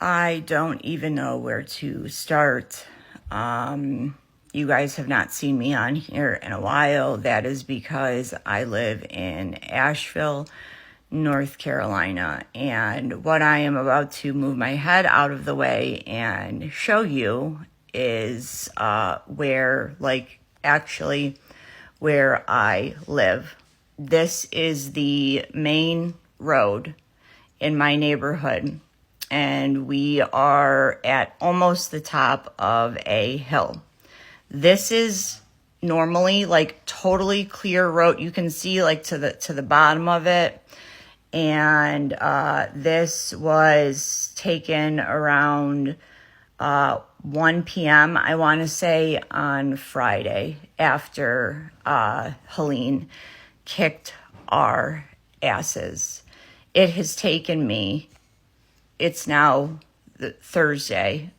I don't even know where to start. You guys have not seen me on here in a while. That is because I live in Asheville, North Carolina. And what I am about to move my head out of the way and show you is where I live. This is the main road in my neighborhood, and we are at almost the top of a hill. This is normally totally clear road. You can see to the bottom of it. And this was taken around 1 p.m., I want to say, on Friday after Helene kicked our asses. It has taken me, it's now Thursday,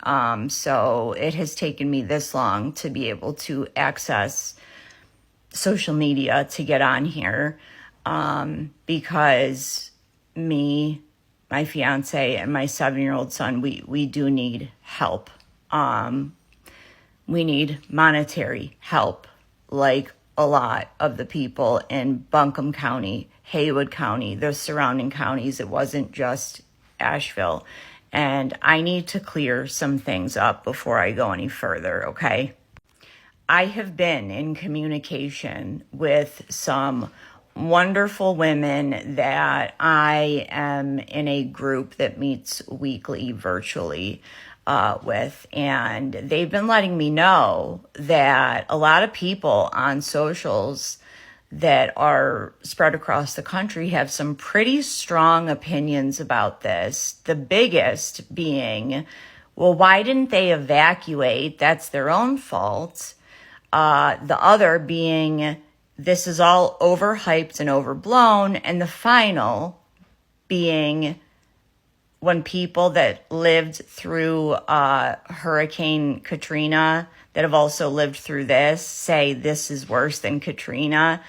so it has taken me this long to be able to access social media to get on here, because me, my fiance, and my 7-year-old son, we do need help. We need monetary help, like a lot of the people in Buncombe County, Haywood County, the surrounding counties. It wasn't just Asheville. And I need to clear some things up before I go any further, okay? I have been in communication with some wonderful women that I am in a group that meets weekly virtually with, and they've been letting me know that a lot of people on socials that are spread across the country have some pretty strong opinions about this. The biggest being, well, why didn't they evacuate? That's their own fault. The other being, this is all overhyped and overblown. And the final being, when people that lived through Hurricane Katrina, that have also lived through this, say this is worse than Katrina,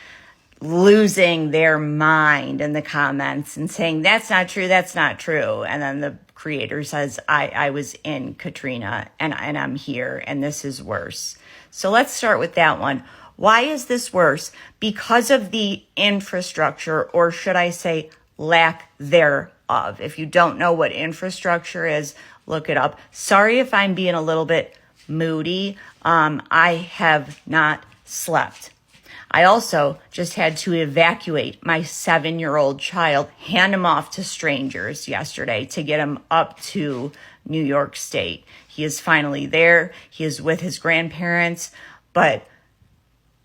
losing their mind in the comments and saying, that's not true, that's not true. And then the creator says, I was in Katrina and I'm here and this is worse. So let's start with that one. Why is this worse? Because of the infrastructure, or should I say lack thereof. If you don't know what infrastructure is, look it up. Sorry if I'm being a little bit moody. I have not slept. I also just had to evacuate my 7-year-old child, hand him off to strangers yesterday to get him up to New York State. He is finally there. He is with his grandparents. But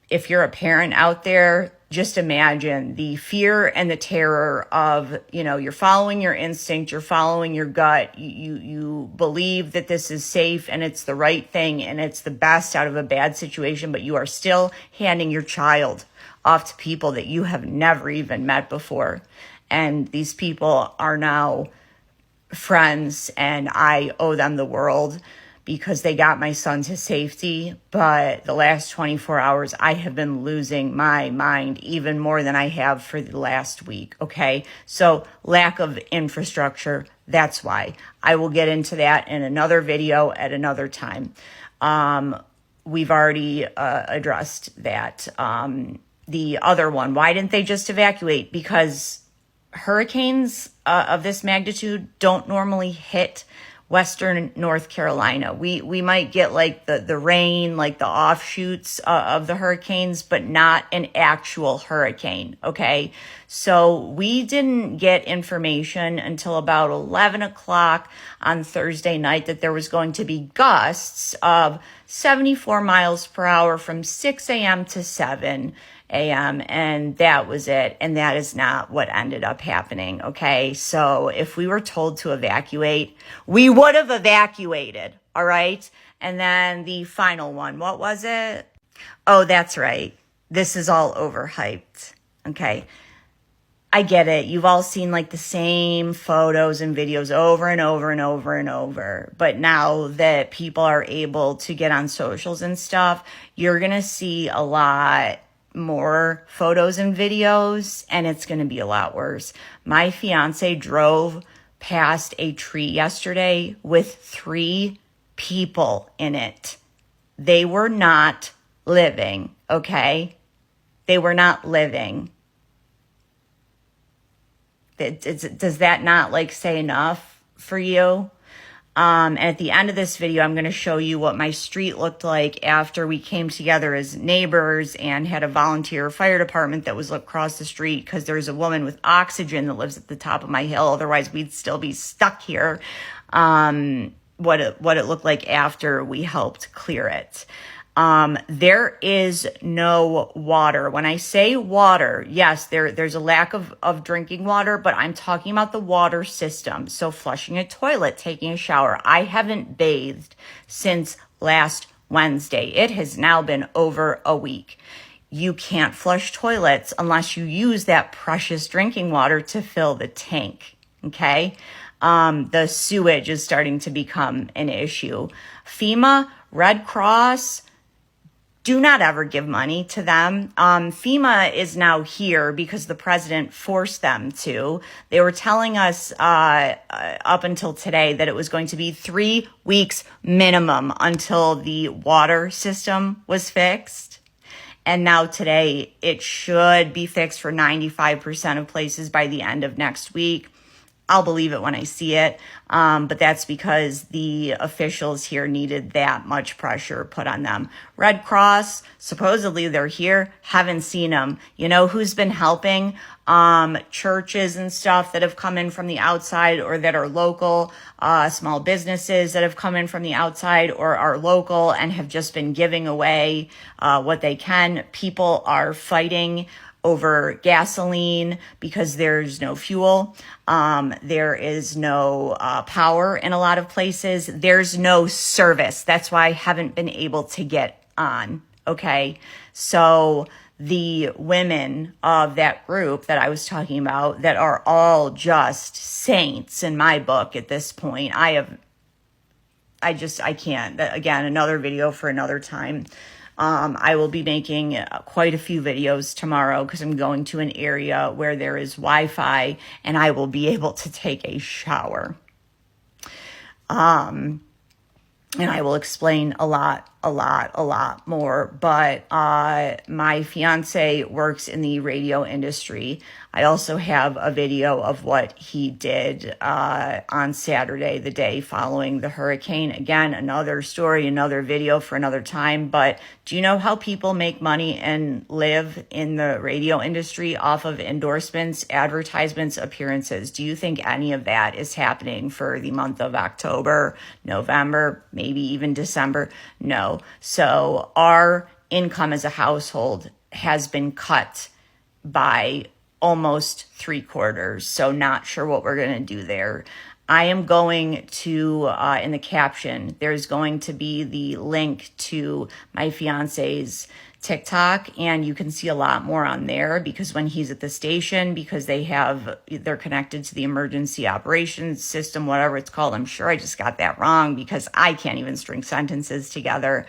if you're a parent out there, just imagine the fear and the terror of, you're following your instinct, you're following your gut, you believe that this is safe and it's the right thing and it's the best out of a bad situation, but you are still handing your child off to people that you have never even met before. And these people are now friends, and I owe them the world, because they got my son to safety. But the last 24 hours, I have been losing my mind even more than I have for the last week, okay? So lack of infrastructure, that's why. I will get into that in another video at another time. We've already addressed that. The other one, why didn't they just evacuate? Because hurricanes of this magnitude don't normally hit Western North Carolina. We might get the rain, the offshoots of the hurricanes, but not an actual hurricane, okay? So we didn't get information until about 11 o'clock on Thursday night that there was going to be gusts of 74 miles per hour from 6 a.m. to 7 a.m. and that was it. And that is not what ended up happening. Okay. So if we were told to evacuate, we would have evacuated. All right. And then the final one, what was it? Oh, that's right. This is all overhyped. Okay. I get it. You've all seen the same photos and videos over and over and over and over. But now that people are able to get on socials and stuff, you're going to see a lot more photos and videos, and it's going to be a lot worse. My fiance drove past a tree yesterday with 3 people in it. They were not living, okay? They were not living. Does that not like say enough for you? And at the end of this video, I'm going to show you what my street looked like after we came together as neighbors and had a volunteer fire department that was across the street, because there's a woman with oxygen that lives at the top of my hill. Otherwise, we'd still be stuck here. What it looked like after we helped clear it. There is no water. When I say water, yes, there's a lack of drinking water, but I'm talking about the water system. So flushing a toilet, taking a shower. I haven't bathed since last Wednesday. It has now been over a week. You can't flush toilets unless you use that precious drinking water to fill the tank. Okay. The sewage is starting to become an issue. FEMA, Red Cross, do not ever give money to them. FEMA is now here because the president forced them to. They were telling us up until today that it was going to be 3 weeks minimum until the water system was fixed. And now today it should be fixed for 95% of places by the end of next week. I'll believe it when I see it. But that's because the officials here needed that much pressure put on them. Red Cross, supposedly they're here. Haven't seen them. You know who's been helping? Churches and stuff that have come in from the outside or that are local, small businesses that have come in from the outside or are local and have just been giving away what they can. People are fighting over gasoline because there's no fuel. There is no power in a lot of places. There's no service. That's why I haven't been able to get on. Okay. So the women of that group that I was talking about that are all just saints in my book at this point, I can't. Again, another video for another time. I will be making quite a few videos tomorrow because I'm going to an area where there is Wi-Fi and I will be able to take a shower. And I will explain a lot more. But my fiance works in the radio industry. I also have a video of what he did on Saturday, the day following the hurricane. Again, another story, another video for another time. But do you know how people make money and live in the radio industry off of endorsements, advertisements, appearances? Do you think any of that is happening for the month of October, November, maybe even December? No. So our income as a household has been cut by almost 3/4. So not sure what we're going to do there. I am going to, in the caption, there's going to be the link to my fiance's TikTok, and you can see a lot more on there because when he's at the station, because they're connected to the emergency operations system, whatever it's called. I'm sure I just got that wrong because I can't even string sentences together.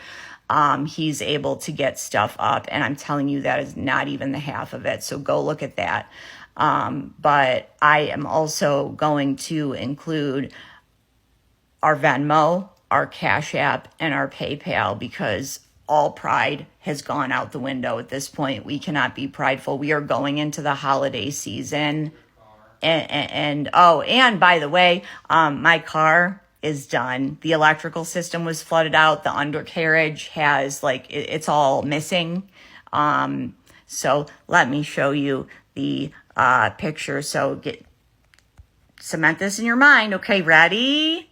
He's able to get stuff up, and I'm telling you that is not even the half of it. So go look at that. But I am also going to include our Venmo, our Cash App, and our PayPal because all pride has gone out the window at this point. We cannot be prideful. We are going into the holiday season. And by the way, my car is done. The electrical system was flooded out. The undercarriage has it's all missing. So let me show you the picture. So cement this in your mind. Okay, ready?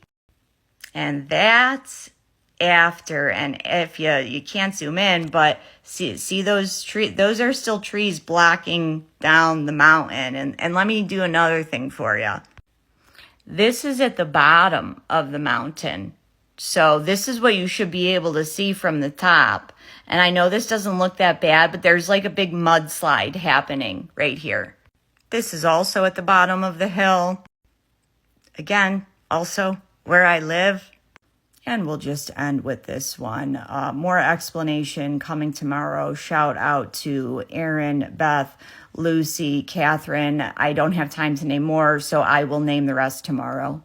And that's after. And if you can't zoom in, but see those trees, those are still trees blocking down the mountain. And let me do another thing for you. This is at the bottom of the mountain. So this is what you should be able to see from the top. And I know this doesn't look that bad, but there's like a big mudslide happening right here. This is also at the bottom of the hill. Again, also where I live. And we'll just end with this one. More explanation coming tomorrow. Shout out to Aaron, Beth, Lucy, Catherine. I don't have time to name more, so I will name the rest tomorrow.